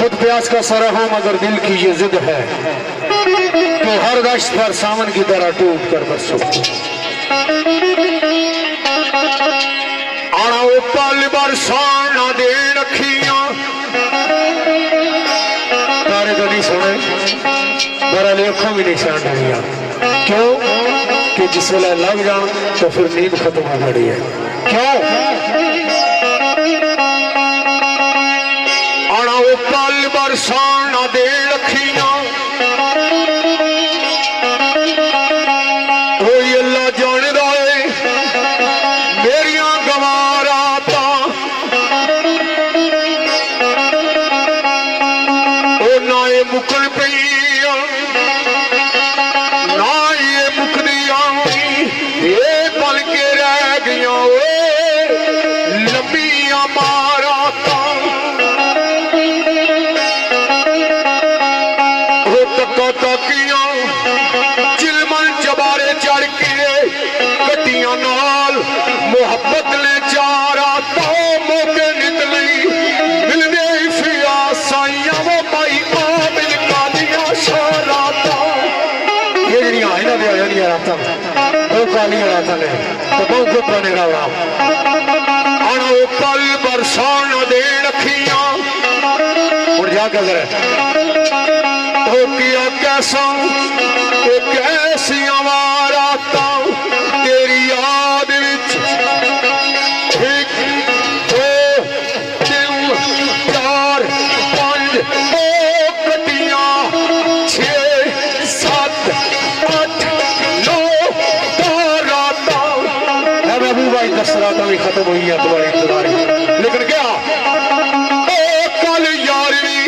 खुद प्यास का सरा हूं मगर दिल की ये जिद है कि हर दश्त पर सावन की तरह टूट कर बरसो। आना वो पल बरसाना दे रखिया तारे तो नहीं सुने बरा लेखों भी नहीं छान रही। क्यों कि जिस वेला लग जान तो फिर नींद खत्म हो गई है। क्यों आना वो पल बरसाना दे रखिया अल्लाह जान रहे मेरिया गवारा ना ये मुकन पई ना ये मुकदी आई ये पल के रह गया लंबिया मारा तका तकिया चिलमन चबारे चढ़ के कटिया नाल मोहब्बत ने चारा तो मौके निकली मिलने फिया साइया वो पाई आ मिल कालिया शराता ये जड़ियां है ना दे जड़ियां राता वो कालिया राता ने तो बहुत कुछ बनेगा आना वो पल बरसाना दे रखिया और जाकर किया कैसा कैसी हमारा तेरी याद विच एक दो तीन चार पांच कटियां 6 7 8 9 रात महबूब भाई 10 रात भी खत्म हुई है तुम्हारी लेकिन क्या कल यारवी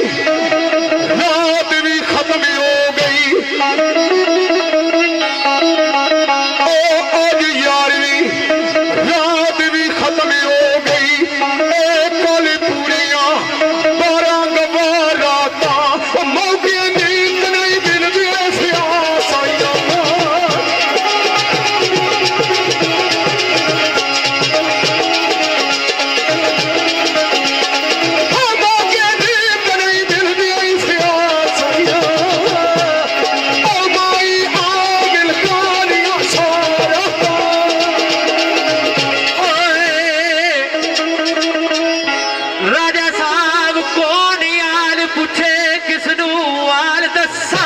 राजा साहब कौन यार पूछे किसनू वाल दसा